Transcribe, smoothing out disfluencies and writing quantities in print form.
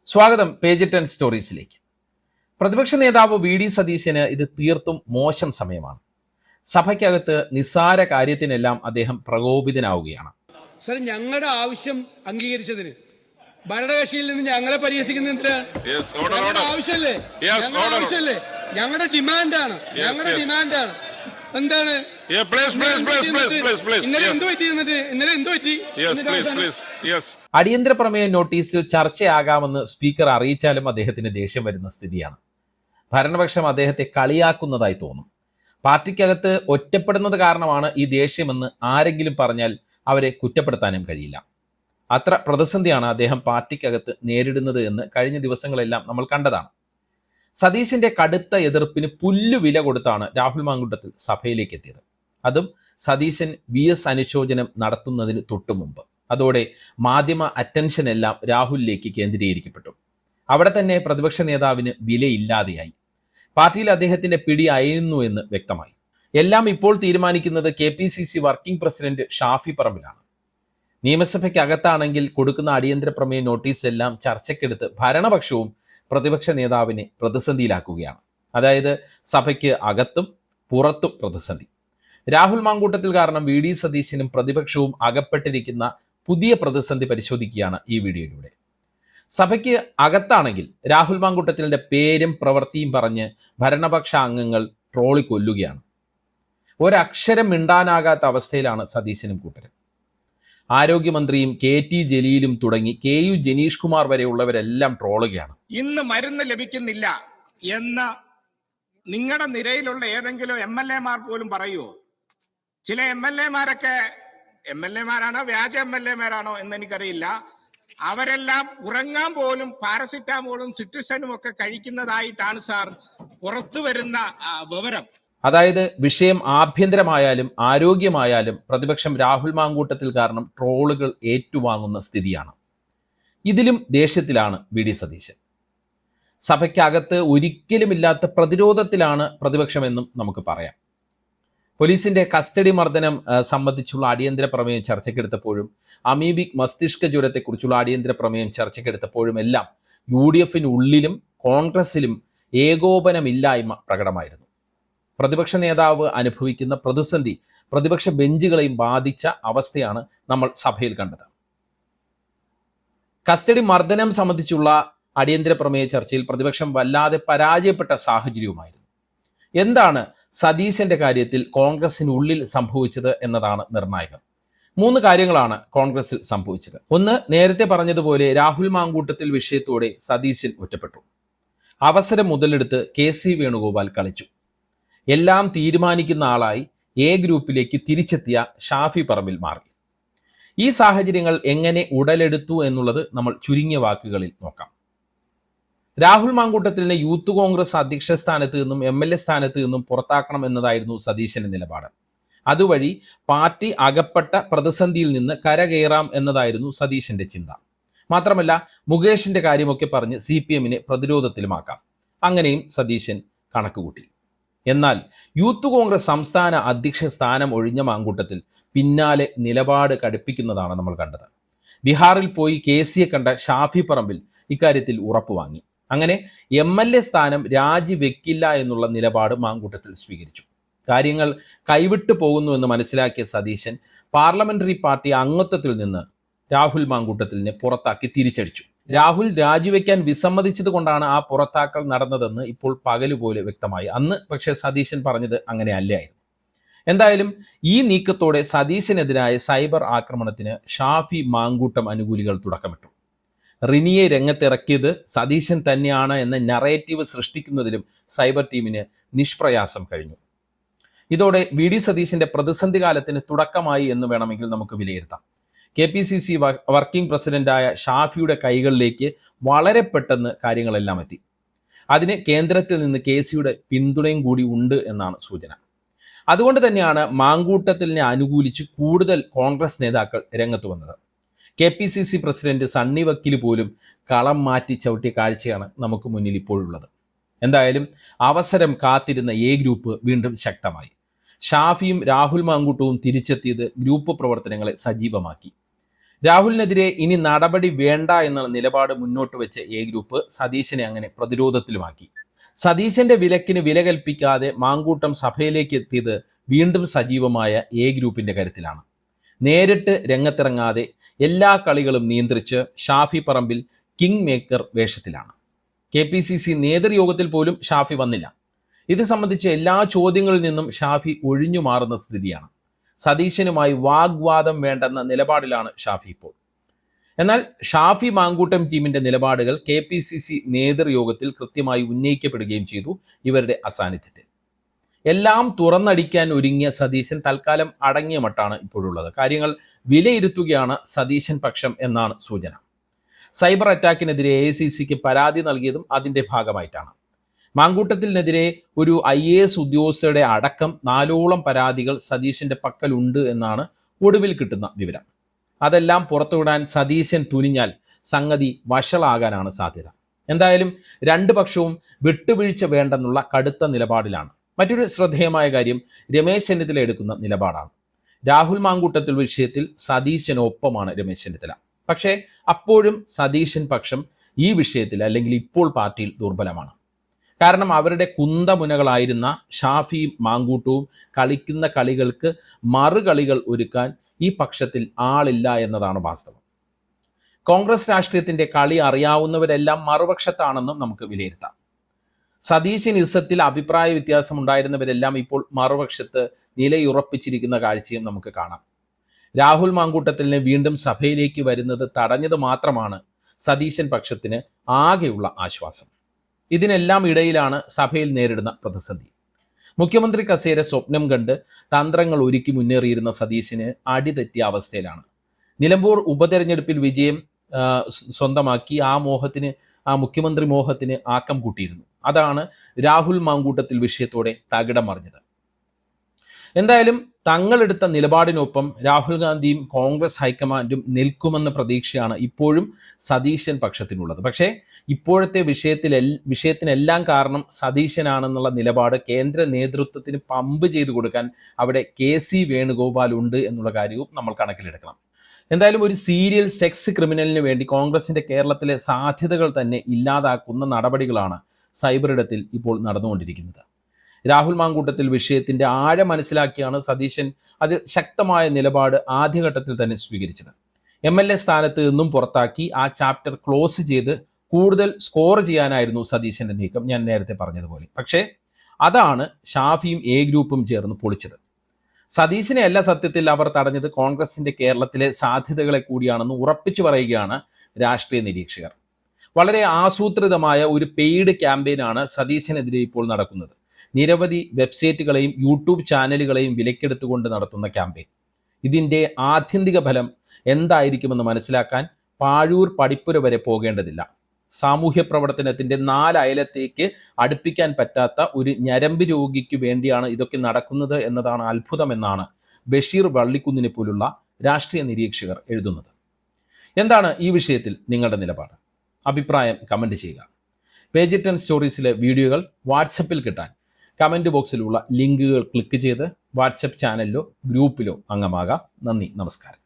സ്വാഗതം പേജ് 10 സ്റ്റോറീസിലേക്ക്. പ്രതിപക്ഷ നേതാവ് വി ഡി സതീശന് ഇത് തീർത്തും മോശം സമയമാണ്. സഭയ്ക്കകത്ത് നിസ്സാര കാര്യത്തിനെല്ലാം അദ്ദേഹം പ്രകോപിതനാവുകയാണ്. സർ, ഞങ്ങളുടെ ആവശ്യം അംഗീകരിച്ചതിന് ഭരണകക്ഷിയിൽ നിന്ന് ഞങ്ങളെ പരിഹസിക്കുന്നതിന് ആവശ്യമല്ലേ? ആവശ്യമല്ലേ? ഞങ്ങളുടെ ഡിമാൻഡാണ്. എന്താണ് അടിയന്തര പ്രമേയ നോട്ടീസിൽ ചർച്ചയാകാമെന്ന് സ്പീക്കർ അറിയിച്ചാലും അദ്ദേഹത്തിന് ദേഷ്യം വരുന്ന സ്ഥിതിയാണ്. ഭരണപക്ഷം അദ്ദേഹത്തെ കളിയാക്കുന്നതായി തോന്നും. പാർട്ടിക്കകത്ത് ഒറ്റപ്പെടുന്നത് കാരണമാണ് ഈ ദേഷ്യമെന്ന് ആരെങ്കിലും പറഞ്ഞാൽ അവരെ കുറ്റപ്പെടുത്താനും കഴിയില്ല. അത്ര പ്രതിസന്ധിയാണ് അദ്ദേഹം പാർട്ടിക്കകത്ത് നേരിടുന്നത് എന്ന് കഴിഞ്ഞ ദിവസങ്ങളെല്ലാം നമ്മൾ കണ്ടതാണ്. സതീശിന്റെ കടുത്ത എതിർപ്പിന് പുല്ലുവില കൊടുത്താണ് രാഹുൽ മാങ്കൂട്ടത്തിൽ സഭയിലേക്ക് എത്തിയത്. അതും സതീശൻ VS അനുശോചനം നടത്തുന്നതിന് തൊട്ടു മുമ്പ്. അതോടെ മാധ്യമ അറ്റൻഷൻ എല്ലാം രാഹുലിലേക്ക് കേന്ദ്രീകരിക്കപ്പെട്ടു. അവിടെ തന്നെ പ്രതിപക്ഷ നേതാവിന് വിലയില്ലാതെയായി. പാർട്ടിയിൽ അദ്ദേഹത്തിന്റെ പിടി അയയുന്നു എന്ന് വ്യക്തമായി. എല്ലാം ഇപ്പോൾ തീരുമാനിക്കുന്നത് KPCC വർക്കിംഗ് പ്രസിഡന്റ് ഷാഫി പറമ്പിലാണ്. നിയമസഭയ്ക്കകത്താണെങ്കിൽ കൊടുക്കുന്ന അടിയന്തര പ്രമേയ നോട്ടീസ് എല്ലാം ചർച്ചയ്ക്കെടുത്ത് ഭരണപക്ഷവും പ്രതിപക്ഷ നേതാവിനെ പ്രതിസന്ധിയിലാക്കുകയാണ്. അതായത് സഭയ്ക്ക് അകത്തും പുറത്തും പ്രതിസന്ധി. രാഹുൽ മാങ്കൂട്ടത്തിൽ കാരണം വി ഡി സതീശനും പ്രതിപക്ഷവും അകപ്പെട്ടിരിക്കുന്ന പുതിയ പ്രതിസന്ധി പരിശോധിക്കുകയാണ് ഈ വീഡിയോയിലൂടെ. സഭയ്ക്ക് അകത്താണെങ്കിൽ രാഹുൽ മാങ്കൂട്ടത്തിലിന്റെ പേരും പ്രവൃത്തിയും പറഞ്ഞ് ഭരണപക്ഷ അംഗങ്ങൾ ട്രോളിക്കൊല്ലുകയാണ്. ഒരക്ഷരം മിണ്ടാനാകാത്ത അവസ്ഥയിലാണ് സതീശനും കൂട്ടരും. ആരോഗ്യമന്ത്രിയും KT ജലീലും തുടങ്ങി KU ജനീഷ് കുമാർ വരെയുള്ളവരെല്ലാം ട്രോളുകയാണ്. ഇന്ന് മരുന്ന് ലഭിക്കുന്നില്ല എന്ന് നിങ്ങളുടെ നിരയിലുള്ള ഏതെങ്കിലും MLA-മാർ പോലും പറയുമോ? ചില MLA-മാരൊക്കെ MLA-മാരാണോ വ്യാജ MLA-മാരാണോ എന്ന് എനിക്കറിയില്ല. അവരെല്ലാം ഉറങ്ങാൻ പോലും പാരസിറ്റാമോളും സിട്രിസനും ഒക്കെ കഴിക്കുന്നതായിട്ടാണ് സാർ പുറത്തു വരുന്ന വിവരം. അതായത് വിഷയം ആഭ്യന്തരമായാലും ആരോഗ്യമായാലും പ്രതിപക്ഷം രാഹുൽ മാങ്കൂട്ടത്തിൽ കാരണം ട്രോളുകൾ ഏറ്റുവാങ്ങുന്ന സ്ഥിതിയാണ്. ഇതിലും ദേഷ്യത്തിലാണ് വി ഡി സതീശൻ. സഭയ്ക്കകത്ത് ഒരിക്കലുമില്ലാത്ത പ്രതിരോധത്തിലാണ് പ്രതിപക്ഷമെന്നും നമുക്ക് പറയാം. പോലീസിന്റെ കസ്റ്റഡി മർദ്ദനം സംബന്ധിച്ചുള്ള അടിയന്തര പ്രമേയം ചർച്ചയ്ക്കെടുത്തപ്പോഴും അമീബിക് മസ്തിഷ്ക ജ്വരത്തെക്കുറിച്ചുള്ള അടിയന്തര പ്രമേയം ചർച്ചയ്ക്കെടുത്തപ്പോഴും എല്ലാം UDF-നുള്ളിലും കോൺഗ്രസിലും ഏകോപനമില്ലായ്മ പ്രകടമായിരുന്നു. പ്രതിപക്ഷ നേതാവ് അനുഭവിക്കുന്ന പ്രതിസന്ധി പ്രതിപക്ഷ ബെഞ്ചുകളെയും ബാധിച്ച അവസ്ഥയാണ് നമ്മൾ സഭയിൽ കണ്ടത്. കസ്റ്റഡി മർദ്ദനം സംബന്ധിച്ചുള്ള അടിയന്തര പ്രമേയ ചർച്ചയിൽ പ്രതിപക്ഷം വല്ലാതെ പരാജയപ്പെട്ട സാഹചര്യവുമായിരുന്നു. എന്താണ് സതീശന്റെ കാര്യത്തിൽ കോൺഗ്രസിനുള്ളിൽ സംഭവിച്ചത് എന്നതാണ് നിർണായകം. 3 കാര്യങ്ങളാണ് കോൺഗ്രസിൽ സംഭവിച്ചത്. ഒന്ന്, നേരത്തെ പറഞ്ഞതുപോലെ രാഹുൽ മാങ്കൂട്ടത്തിൽ വിഷയത്തോടെ സതീശൻ ഒറ്റപ്പെട്ടു. അവസരം മുതലെടുത്ത് KC വേണുഗോപാൽ കളിച്ചു. എല്ലാം തീരുമാനിക്കുന്ന ആളായി A ഗ്രൂപ്പിലേക്ക് തിരിച്ചെത്തിയ ഷാഫി പറമ്പിൽ മാറി. ഈ സാഹചര്യങ്ങൾ എങ്ങനെ ഉടലെടുത്തു എന്നുള്ളത് നമ്മൾ ചുരുങ്ങിയ വാക്കുകളിൽ നോക്കാം. രാഹുൽ മാങ്കൂട്ടത്തിലിനെ യൂത്ത് കോൺഗ്രസ് അധ്യക്ഷ സ്ഥാനത്ത് നിന്നും MLA സ്ഥാനത്ത് നിന്നും പുറത്താക്കണം എന്നതായിരുന്നു സതീശന്റെ നിലപാട്. അതുവഴി പാർട്ടി അകപ്പെട്ട പ്രതിസന്ധിയിൽ നിന്ന് കരകയറാം എന്നതായിരുന്നു സതീശന്റെ ചിന്ത. മാത്രമല്ല മുകേഷിന്റെ കാര്യമൊക്കെ പറഞ്ഞ് CPM-നെ പ്രതിരോധത്തിലുമാക്കാം. അങ്ങനെയും സതീശൻ കണക്കുകൂട്ടി. എന്നാൽ യൂത്ത് കോൺഗ്രസ് സംസ്ഥാന അധ്യക്ഷ സ്ഥാനം ഒഴിഞ്ഞ മാങ്കൂട്ടത്തിൽ പിന്നാലെ നിലപാട് കടുപ്പിക്കുന്നതാണ് നമ്മൾ കണ്ടത്. ബീഹാറിൽ പോയി KC-യെ കണ്ട ഷാഫി പറമ്പിൽ ഇക്കാര്യത്തിൽ ഉറപ്പു വാങ്ങി. അങ്ങനെ MLA സ്ഥാനം രാജിവെക്കില്ല എന്നുള്ള നിലപാട് മാങ്കൂട്ടത്തിൽ സ്വീകരിച്ചു. കാര്യങ്ങൾ കൈവിട്ടു പോകുന്നു എന്ന് മനസ്സിലാക്കിയ സതീശൻ പാർലമെന്ററി പാർട്ടി അംഗത്വത്തിൽ നിന്ന് രാഹുൽ മാങ്കൂട്ടത്തിലിനെ പുറത്താക്കി തിരിച്ചടിച്ചു. രാഹുൽ രാജിവെക്കാൻ വിസമ്മതിച്ചത് കൊണ്ടാണ് ആ പുറത്താക്കൽ നടന്നതെന്ന് ഇപ്പോൾ പകലുപോലെ വ്യക്തമായി. അന്ന് പക്ഷേ സതീശൻ പറഞ്ഞത് അങ്ങനെ അല്ലായിരുന്നു. എന്തായാലും ഈ നീക്കത്തോടെ സതീശനെതിരായ സൈബർ ആക്രമണത്തിന് ഷാഫി മാങ്കൂട്ടം അനുകൂലികൾ തുടക്കമിട്ടു. റിനിയെ രംഗത്തിറക്കിയത് സതീശൻ തന്നെയാണ് എന്ന നറേറ്റീവ് സൃഷ്ടിക്കുന്നതിലും സൈബർ ടീമിന് നിഷ്പ്രയാസം കഴിഞ്ഞു. ഇതോടെ വി ഡി സതീശന്റെ പ്രതിസന്ധി കാലത്തിന് തുടക്കമായി എന്ന് വേണമെങ്കിൽ നമുക്ക് വിലയിരുത്താം. KPCC വർക്കിംഗ് പ്രസിഡന്റായ ഷാഫിയുടെ കൈകളിലേക്ക് വളരെ പെട്ടെന്ന് കാര്യങ്ങളെല്ലാം എത്തി. അതിന് കേന്ദ്രത്തിൽ നിന്ന് KC-യുടെ പിന്തുണയും കൂടി ഉണ്ട് എന്നാണ് സൂചന. അതുകൊണ്ട് തന്നെയാണ് മാങ്കൂട്ടത്തിലിനെ അനുകൂലിച്ച് കൂടുതൽ കോൺഗ്രസ് നേതാക്കൾ രംഗത്ത് വന്നത്. KPCC പ്രസിഡന്റ് സണ്ണി വക്കീൽ പോലും കളം മാറ്റി ചവിട്ടിയ കാഴ്ചയാണ് നമുക്ക് മുന്നിൽ ഇപ്പോഴുള്ളത്. എന്തായാലും അവസരം കാത്തിരുന്ന A ഗ്രൂപ്പ് വീണ്ടും ശക്തമായി. ഷാഫിയും രാഹുൽ മാങ്കൂട്ടവും തിരിച്ചെത്തിയത് ഗ്രൂപ്പ് പ്രവർത്തനങ്ങളെ സജീവമാക്കി. രാഹുലിനെതിരെ ഇനി നടപടി വേണ്ട എന്ന നിലപാട് മുന്നോട്ട് വെച്ച എ ഗ്രൂപ്പ് സതീശനെ അങ്ങനെ പ്രതിരോധത്തിലുമാക്കി. സതീശന്റെ വിലക്കിന് വില കൽപ്പിക്കാതെ മാങ്കൂട്ടം സഭയിലേക്ക് എത്തിയത് വീണ്ടും സജീവമായ എ ഗ്രൂപ്പിന്റെ കരുത്തിലാണ്. നേരിട്ട് രംഗത്തിറങ്ങാതെ എല്ലാ കളികളും നിയന്ത്രിച്ച് ഷാഫി പറമ്പിൽ കിങ് മേക്കർ വേഷത്തിലാണ്. KPCC നേതൃയോഗത്തിൽ പോലും ഷാഫി വന്നില്ല. ഇത് സംബന്ധിച്ച് എല്ലാ ചോദ്യങ്ങളിൽ നിന്നും ഷാഫി ഒഴിഞ്ഞു മാറുന്ന സ്ഥിതിയാണ്. സതീശനുമായി വാഗ്വാദം വേണ്ടെന്ന നിലപാടിലാണ് ഷാഫി ഇപ്പോൾ. എന്നാൽ ഷാഫി മാങ്കൂട്ടം ടീമിന്റെ നിലപാടുകൾ KPCC നേതൃയോഗത്തിൽ കൃത്യമായി ഉന്നയിക്കപ്പെടുകയും ചെയ്തു ഇവരുടെ അസാന്നിധ്യത്തിൽ. എല്ലാം തുറന്നടിക്കാൻ ഒരുങ്ങിയ സതീശൻ തൽക്കാലം അടങ്ങിയ മട്ടാണ് ഇപ്പോഴുള്ളത്. കാര്യങ്ങൾ വിലയിരുത്തുകയാണ് സതീശൻ പക്ഷം എന്നാണ് സൂചന. സൈബർ അറ്റാക്കിനെതിരെ AICCക്ക് പരാതി നൽകിയതും അതിന്റെ ഭാഗമായിട്ടാണ്. മാങ്കൂട്ടത്തിനെതിരെ ഒരു IAS ഉദ്യോഗസ്ഥരുടെ അടക്കം 4ഓളം പരാതികൾ സതീശന്റെ പക്കലുണ്ട് എന്നാണ് ഒടുവിൽ കിട്ടുന്ന വിവരം. അതെല്ലാം പുറത്തുവിടാൻ സതീശൻ തുനിഞ്ഞാൽ സംഗതി വഷളാകാനാണ് സാധ്യത. എന്തായാലും രണ്ട് പക്ഷവും വിട്ടുവീഴ്ച വേണ്ടെന്നുള്ള കടുത്ത നിലപാടിലാണ്. മറ്റൊരു ശ്രദ്ധേയമായ കാര്യം രമേശ് ചെന്നിത്തല എടുക്കുന്ന നിലപാടാണ്. രാഹുൽ മാങ്കൂട്ടത്തിൽ വിഷയത്തിൽ സതീശനൊപ്പമാണ് രമേശ് ചെന്നിത്തല. പക്ഷേ അപ്പോഴും സതീശൻ പക്ഷം ഈ വിഷയത്തിൽ അല്ലെങ്കിൽ ഇപ്പോൾ പാർട്ടിയിൽ ദുർബലമാണ്. കാരണം അവരുടെ കുന്തമുനകളായിരുന്ന ഷാഫിയും മാങ്കൂട്ടവും കളിക്കുന്ന കളികൾക്ക് മറുകളികൾ ഒരുക്കാൻ ഈ പക്ഷത്തിൽ ആളില്ല എന്നതാണ് വാസ്തവം. കോൺഗ്രസ് രാഷ്ട്രീയത്തിന്റെ കളി അറിയാവുന്നവരെല്ലാം മറുപക്ഷത്താണെന്നും നമുക്ക് വിലയിരുത്താം. സതീശൻ ഇസത്തിൽ അഭിപ്രായ വ്യത്യാസം ഉണ്ടായിരുന്നവരെല്ലാം ഇപ്പോൾ മറുപക്ഷത്ത് നിലയുറപ്പിച്ചിരിക്കുന്ന കാഴ്ചയും നമുക്ക് കാണാം. രാഹുൽ മാങ്കൂട്ടത്തിലിനെ വീണ്ടും സഭയിലേക്ക് വരുന്നത് തടഞ്ഞത് മാത്രമാണ് സതീശൻ പക്ഷത്തിന് ആകെയുള്ള ആശ്വാസം. ഇതിനെല്ലാം ഇടയിലാണ് സഭയിൽ നേരിടുന്ന പ്രതിസന്ധി. മുഖ്യമന്ത്രി കസേര സ്വപ്നം കണ്ട് തന്ത്രങ്ങൾ ഒരുക്കി മുന്നേറിയിരുന്ന സതീശന് അടിതെറ്റിയ അവസ്ഥയിലാണ്. നിലമ്പൂർ ഉപതെരഞ്ഞെടുപ്പിൽ വിജയം സ്വന്തമാക്കി ആ മുഖ്യമന്ത്രി മോഹത്തിന് ആക്കം കൂട്ടിയിരുന്നു. അതാണ് രാഹുൽ മാങ്കൂട്ടത്തിൽ വിഷയത്തോടെ തകിടം മറിഞ്ഞത്. എന്തായാലും തങ്ങളെടുത്ത നിലപാടിനൊപ്പം രാഹുൽ ഗാന്ധിയും കോൺഗ്രസ് ഹൈക്കമാൻഡും നിൽക്കുമെന്ന പ്രതീക്ഷയാണ് ഇപ്പോഴും സതീശൻ പക്ഷത്തിനുള്ളത്. പക്ഷേ ഇപ്പോഴത്തെ വിഷയത്തിനെല്ലാം കാരണം സതീശനാണെന്നുള്ള നിലപാട് കേന്ദ്ര നേതൃത്വത്തിന് പമ്പ് ചെയ്തു കൊടുക്കാൻ അവിടെ KC വേണുഗോപാൽ ഉണ്ട് എന്നുള്ള കാര്യവും നമ്മൾ കണക്കിലെടുക്കണം. എന്തായാലും ഒരു സീരിയൽ സെക്സ് ക്രിമിനലിന് വേണ്ടി കോൺഗ്രസിന്റെ കേരളത്തിലെ സാധ്യതകൾ തന്നെ ഇല്ലാതാക്കുന്ന നടപടികളാണ് സൈബർ ഇടത്തിൽ ഇപ്പോൾ നടന്നുകൊണ്ടിരിക്കുന്നത്. രാഹുൽ മാങ്കൂട്ടത്തിൽ വിഷയത്തിന്റെ ആഴം മനസ്സിലാക്കിയാണ് സതീശൻ അതിൽ ശക്തമായ നിലപാട് ആദ്യഘട്ടത്തിൽ തന്നെ സ്വീകരിച്ചത്. MLA സ്ഥാനത്ത് നിന്നും പുറത്താക്കി ആ ചാപ്റ്റർ ക്ലോസ് ചെയ്ത് കൂടുതൽ സ്കോർ ചെയ്യാനായിരുന്നു സതീശന്റെ നീക്കം, ഞാൻ നേരത്തെ പറഞ്ഞതുപോലെ. പക്ഷേ അതാണ് ഷാഫിയും A ഗ്രൂപ്പും ചേർന്ന് പൊളിച്ചത്. സതീശനെ അല്ല സത്യത്തിൽ അവർ തടഞ്ഞത്, കോൺഗ്രസിന്റെ കേരളത്തിലെ സാധ്യതകളെ കൂടിയാണെന്ന് ഉറപ്പിച്ചു പറയുകയാണ് രാഷ്ട്രീയ നിരീക്ഷകർ. വളരെ ആസൂത്രിതമായ ഒരു പെയ്ഡ് ക്യാമ്പയിനാണ് സതീശനെതിരെ ഇപ്പോൾ നടക്കുന്നത്. നിരവധി വെബ്സൈറ്റുകളെയും യൂട്യൂബ് ചാനലുകളെയും വിലക്കെടുത്തുകൊണ്ട് നടത്തുന്ന ക്യാമ്പയിൻ. ഇതിൻ്റെ ആത്യന്തിക ഫലം എന്തായിരിക്കുമെന്ന് മനസ്സിലാക്കാൻ പാഴൂർ പടിപ്പുര വരെ പോകേണ്ടതില്ല. സാമൂഹ്യ പ്രവർത്തനത്തിൻ്റെ 4 അയലത്തേക്ക് അടുപ്പിക്കാൻ പറ്റാത്ത ഒരു ഞരമ്പ് രോഗിക്ക് വേണ്ടിയാണ് ഇതൊക്കെ നടക്കുന്നത് എന്നതാണ് അത്ഭുതമെന്നാണ് ബഷീർ വള്ളിക്കുന്നിനെ പോലുള്ള രാഷ്ട്രീയ നിരീക്ഷകർ എഴുതുന്നത്. എന്താണ് ഈ വിഷയത്തിൽ നിങ്ങളുടെ നിലപാട്? അഭിപ്രായം കമൻറ്റ് ചെയ്യുക. പേജ് 10 സ്റ്റോറീസിലെ വീഡിയോകൾ വാട്സപ്പിൽ കിട്ടാൻ കമൻറ്റ് ബോക്സിലുള്ള ലിങ്കുകൾ ക്ലിക്ക് ചെയ്ത് വാട്സപ്പ് ചാനലിലോ ഗ്രൂപ്പിലോ അംഗമാകാം. നന്ദി, നമസ്കാരം.